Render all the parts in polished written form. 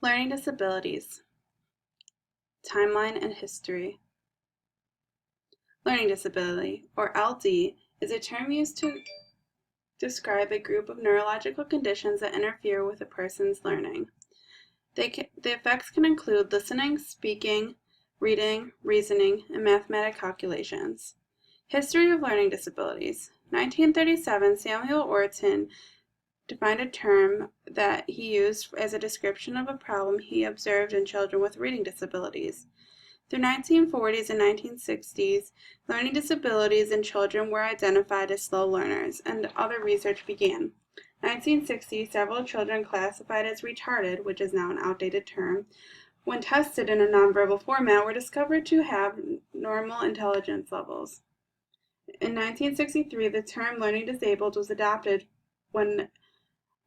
Learning disabilities, timeline and history. Learning disability, or LD, is a term used to describe a group of neurological conditions that interfere with a person's learning. The effects can include listening, speaking, reading, reasoning, and mathematic calculations. History of learning disabilities. 1937, Samuel Orton defined a term that he used as a description of a problem he observed in children with reading disabilities. Through 1940s and 1960s, learning disabilities in children were identified as slow learners, and other research began. 1960, several children classified as retarded, which is now an outdated term, when tested in a nonverbal format, were discovered to have normal intelligence levels. In 1963, the term learning disabled was adopted when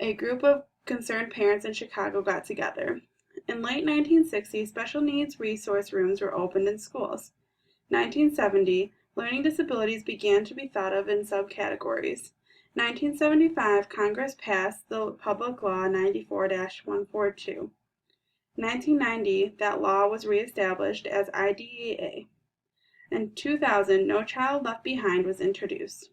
a group of concerned parents in Chicago got together. In late 1960s, special needs resource rooms were opened in schools. 1970, learning disabilities began to be thought of in subcategories. 1975, Congress passed the Public Law 94-142. 1990, that law was reestablished as IDEA. In 2000, No Child Left Behind was introduced.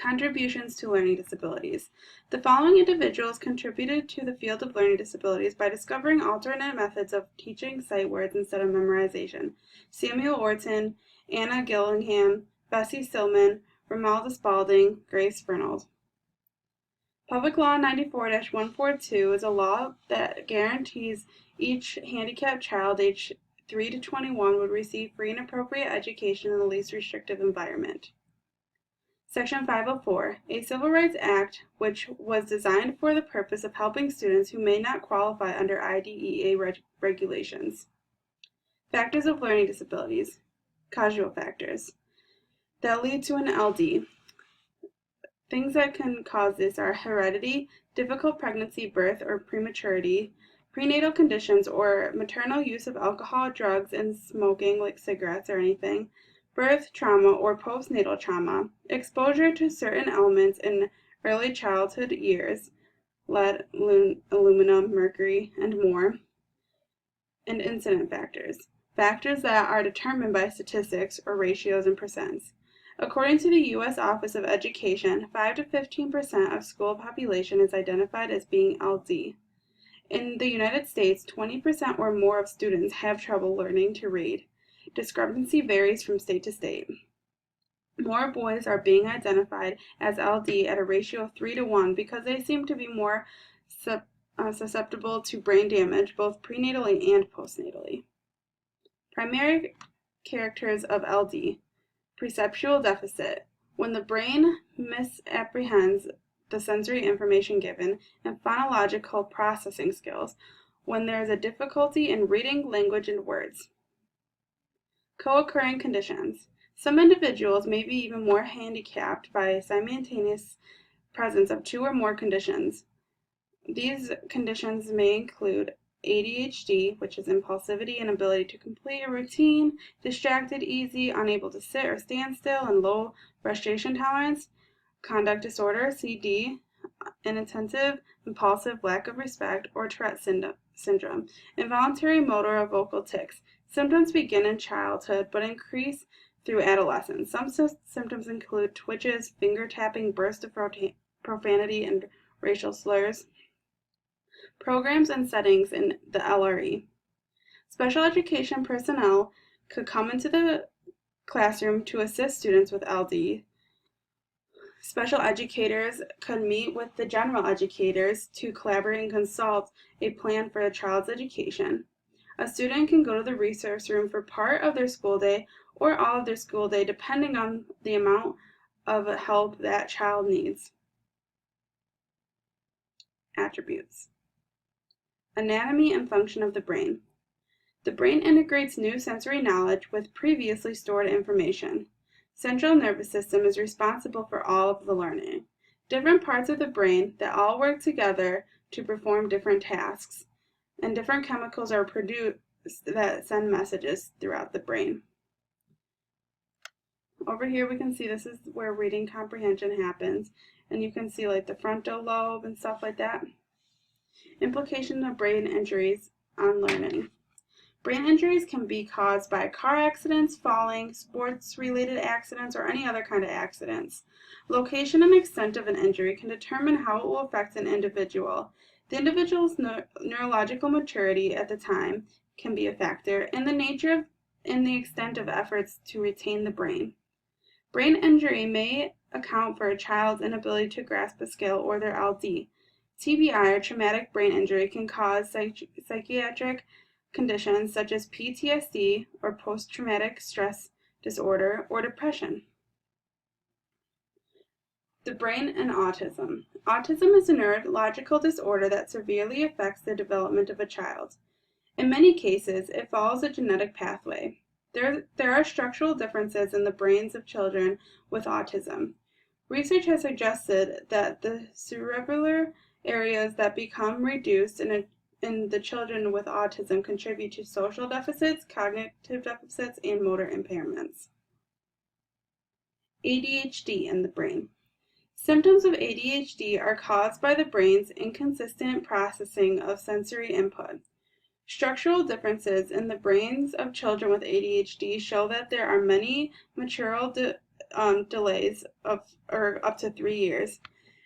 Contributions to learning disabilities. The following individuals contributed to the field of learning disabilities by discovering alternate methods of teaching sight words instead of memorization: Samuel Orton, Anna Gillingham, Bessie Stillman, Romelda Spalding, Grace Fernald. Public Law 94-142 is a law that guarantees each handicapped child aged 3 to 21 would receive free and appropriate education in the least restrictive environment. Section 504, a Civil Rights Act which was designed for the purpose of helping students who may not qualify under IDEA regulations. Factors of learning disabilities. Causal factors that lead to an LD. Things that can cause this are heredity, difficult pregnancy, birth, or prematurity, prenatal conditions or maternal use of alcohol, drugs, and smoking like cigarettes or anything, birth trauma or postnatal trauma, exposure to certain elements in early childhood years, lead, aluminum, mercury, and more, and incident factors, factors that are determined by statistics or ratios and percents. According to the U.S. Office of Education, 5 to 15% of school population is identified as being LD. In the United States, 20% or more of students have trouble learning to read. Discrepancy varies from state to state. More boys are being identified as LD at a ratio of 3 to 1 because they seem to be more susceptible to brain damage both prenatally and postnatally. Primary characters of LD. Perceptual deficit, when the brain misapprehends the sensory information given, and phonological processing skills, when there is a difficulty in reading language and words. Co-occurring conditions. Some individuals may be even more handicapped by a simultaneous presence of 2 or more conditions. These conditions may include ADHD, which is impulsivity and ability to complete a routine, distracted, easy, unable to sit or stand still, and low frustration tolerance, conduct disorder, CD, inattentive, impulsive, lack of respect, or Tourette syndrome, involuntary motor or vocal tics. Symptoms begin in childhood but increase through adolescence. Some symptoms include twitches, finger tapping, bursts of profanity, and racial slurs. Programs and settings in the LRE. Special education personnel could come into the classroom to assist students with LD. Special educators could meet with the general educators to collaborate and consult a plan for a child's education. A student can go to the resource room for part of their school day or all of their school day, depending on the amount of help that child needs. Attributes. Anatomy and function of the brain. The brain integrates new sensory knowledge with previously stored information. Central nervous system is responsible for all of the learning. Different parts of the brain that all work together to perform different tasks, and different chemicals are produced that send messages throughout the brain. Over here we can see this is where reading comprehension happens, and you can see like the frontal lobe and stuff like that. Implication of brain injuries on learning. Brain injuries can be caused by car accidents, falling, sports-related accidents, or any other kind of accidents. Location and extent of an injury can determine how it will affect an individual. The individual's neurological maturity at the time can be a factor, and the nature and the extent of efforts to retain the brain. Brain injury may account for a child's inability to grasp a skill or their LD. TBI, or traumatic brain injury, can cause psychiatric conditions such as PTSD or post-traumatic stress disorder or depression. The brain and autism. Autism is a neurological disorder that severely affects the development of a child. In many cases, it follows a genetic pathway. There are structural differences in the brains of children with autism. Research has suggested that the cerebellar areas that become reduced in the children with autism contribute to social deficits, cognitive deficits, and motor impairments. ADHD in the brain. Symptoms of ADHD are caused by the brain's inconsistent processing of sensory input. Structural differences in the brains of children with ADHD show that there are many matural delays of up to 3 years,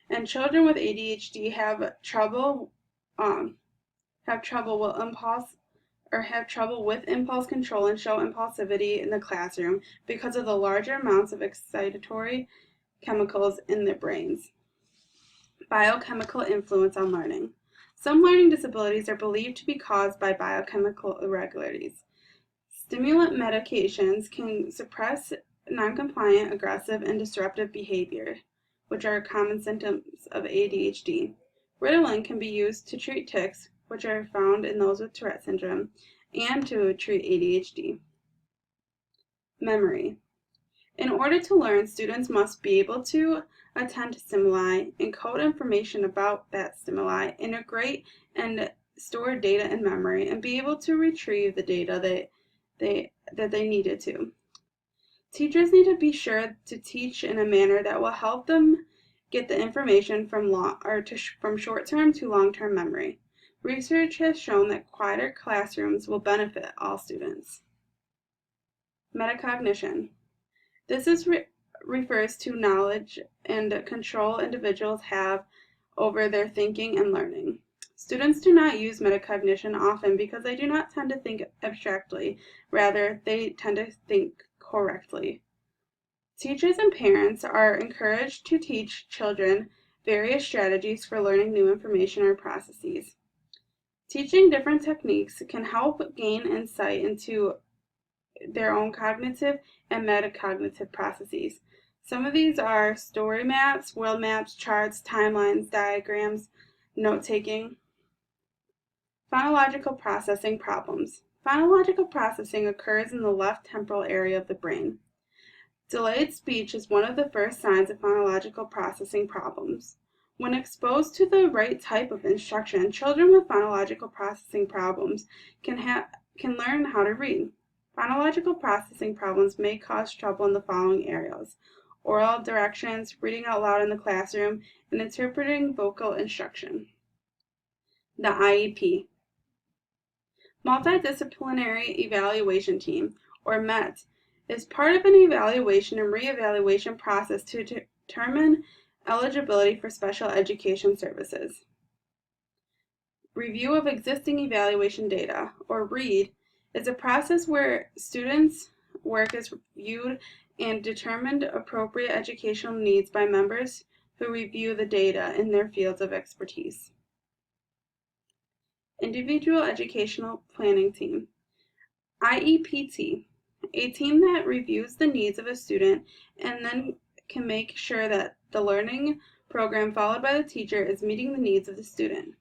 and children with ADHD have trouble with impulse control and show impulsivity in the classroom because of the larger amounts of excitatory chemicals in their brains. Biochemical influence on learning. Some learning disabilities are believed to be caused by biochemical irregularities. Stimulant medications can suppress noncompliant, aggressive, and disruptive behavior, which are common symptoms of ADHD. Ritalin can be used to treat tics, which are found in those with Tourette syndrome, and to treat ADHD. Memory. In order to learn, students must be able to attend to stimuli, encode information about that stimuli, integrate and store data in memory, and be able to retrieve the data that they needed to. Teachers need to be sure to teach in a manner that will help them get the information from short-term to long-term memory. Research has shown that quieter classrooms will benefit all students. Metacognition. This refers to knowledge and control individuals have over their thinking and learning. Students do not use metacognition often because they do not tend to think abstractly. Rather, they tend to think correctly. Teachers and parents are encouraged to teach children various strategies for learning new information or processes. Teaching different techniques can help gain insight into their own cognitive and metacognitive processes. Some of these are story maps, world maps, charts, timelines, diagrams, note-taking. Phonological processing problems. Phonological processing occurs in the left temporal area of the brain. Delayed speech is one of the first signs of phonological processing problems. When exposed to the right type of instruction, children with phonological processing problems can learn how to read. Phonological processing problems may cause trouble in the following areas: oral directions, reading out loud in the classroom, and interpreting vocal instruction. The IEP. Multidisciplinary Evaluation Team, or MET, is part of an evaluation and reevaluation process to determine eligibility for special education services. Review of existing evaluation data, or READ, is a process where students' work is reviewed and determined appropriate educational needs by members who review the data in their fields of expertise. Individual Educational Planning Team. IEPT, a team that reviews the needs of a student and then can make sure that the learning program followed by the teacher is meeting the needs of the student.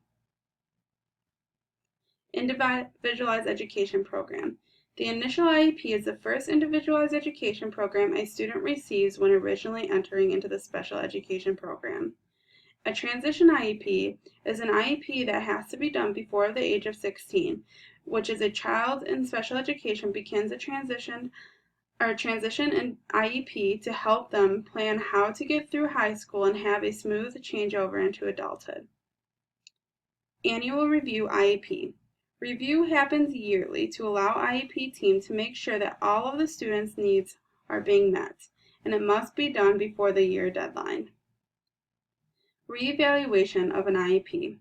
Individualized Education Program. The initial IEP is the first individualized education program a student receives when originally entering into the special education program. A transition IEP is an IEP that has to be done before the age of 16, which is a child in special education begins a transition in IEP to help them plan how to get through high school and have a smooth changeover into adulthood. Annual Review IEP. Review happens yearly to allow IEP team to make sure that all of the students' needs are being met, and it must be done before the year deadline. Reevaluation of an IEP.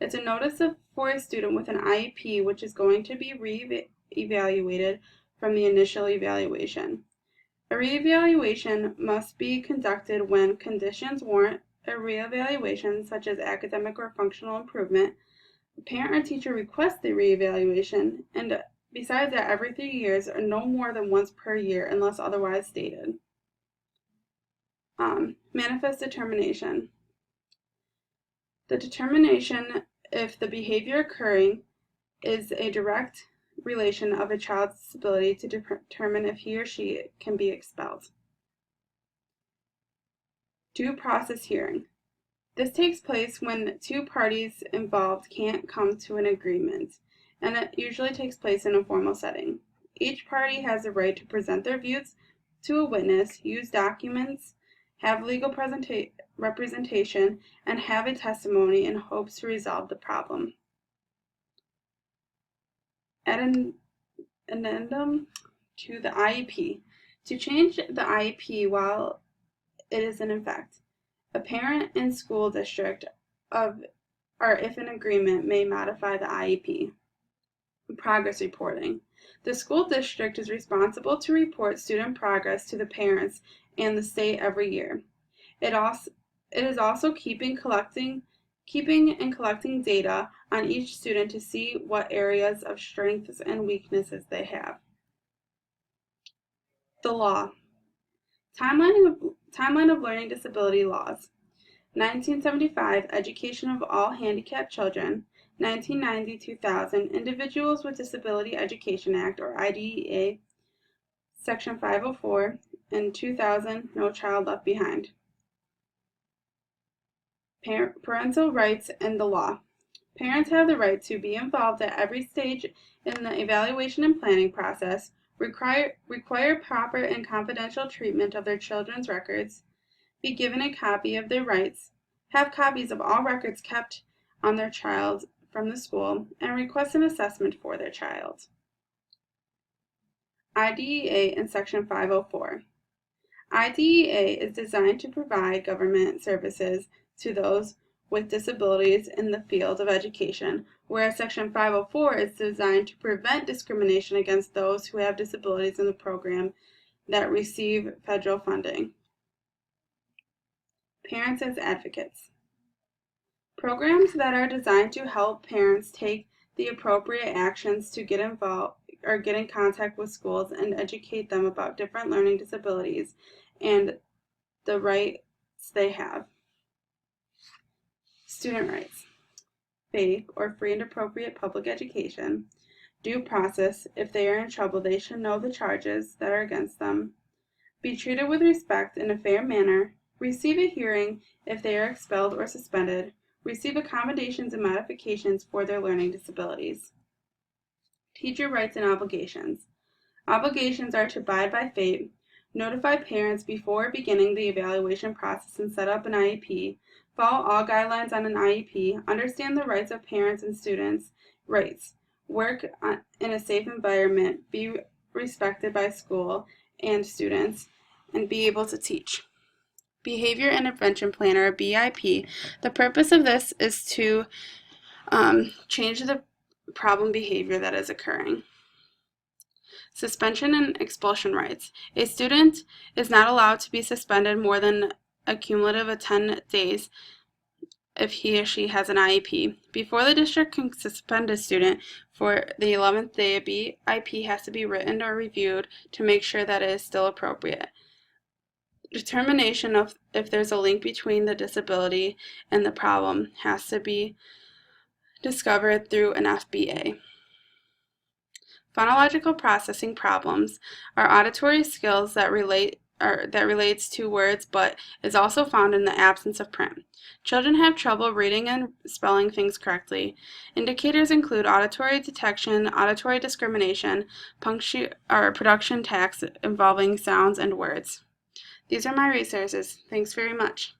It's a notice for a student with an IEP which is going to be re-evaluated from the initial evaluation. A reevaluation must be conducted when conditions warrant a reevaluation, such as academic or functional improvement. A parent or teacher requests the reevaluation, and besides that, every 3 years or no more than once per year unless otherwise stated. Manifest determination. The determination if the behavior occurring is a direct relation of a child's disability to determine if he or she can be expelled. Due process hearing. This takes place when two parties involved can't come to an agreement, and it usually takes place in a formal setting. Each party has the right to present their views to a witness, use documents, have legal representation, and have a testimony in hopes to resolve the problem. Addendum to the IEP. To change the IEP while it is in effect, a parent and school district or if in agreement may modify the IEP. Progress reporting. The school district is responsible to report student progress to the parents and the state every year. It is also keeping and collecting data on each student to see what areas of strengths and weaknesses they have. The law. Timeline of learning disability laws. 1975, Education of All Handicapped Children. 1990-2000, Individuals with Disability Education Act, or IDEA, Section 504, and 2000, No Child Left Behind. Parental rights and the law. Parents have the right to be involved at every stage in the evaluation and planning process, require proper and confidential treatment of their children's records, be given a copy of their rights, have copies of all records kept on their child from the school, and request an assessment for their child. IDEA in Section 504. IDEA is designed to provide government services to those with disabilities in the field of education, whereas Section 504 is designed to prevent discrimination against those who have disabilities in the program that receive federal funding. Parents as advocates. Programs that are designed to help parents take the appropriate actions to get involved or get in contact with schools and educate them about different learning disabilities and the rights they have. Student rights. FAPE, or free and appropriate public education. Due process. If they are in trouble, they should know the charges that are against them. Be treated with respect in a fair manner. Receive a hearing if they are expelled or suspended. Receive accommodations and modifications for their learning disabilities. Teacher rights and obligations. Obligations are to abide by FAPE, notify parents before beginning the evaluation process and set up an IEP, follow all guidelines on an IEP, understand the rights of parents and students' rights, work in a safe environment, be respected by school and students, and be able to teach. Behavior Intervention Plan, or a BIP. The purpose of this is to change the problem behavior that is occurring. Suspension and expulsion rights. A student is not allowed to be suspended more than a cumulative of 10 days if he or she has an IEP. Before the district can suspend a student for the 11th day, a BIP has to be written or reviewed to make sure that it is still appropriate. Determination of if there's a link between the disability and the problem has to be discovered through an FBA. Phonological processing problems are auditory skills that relates to words but is also found in the absence of print. Children have trouble reading and spelling things correctly. Indicators include auditory detection, auditory discrimination, production tasks involving sounds and words. These are my resources. Thanks very much.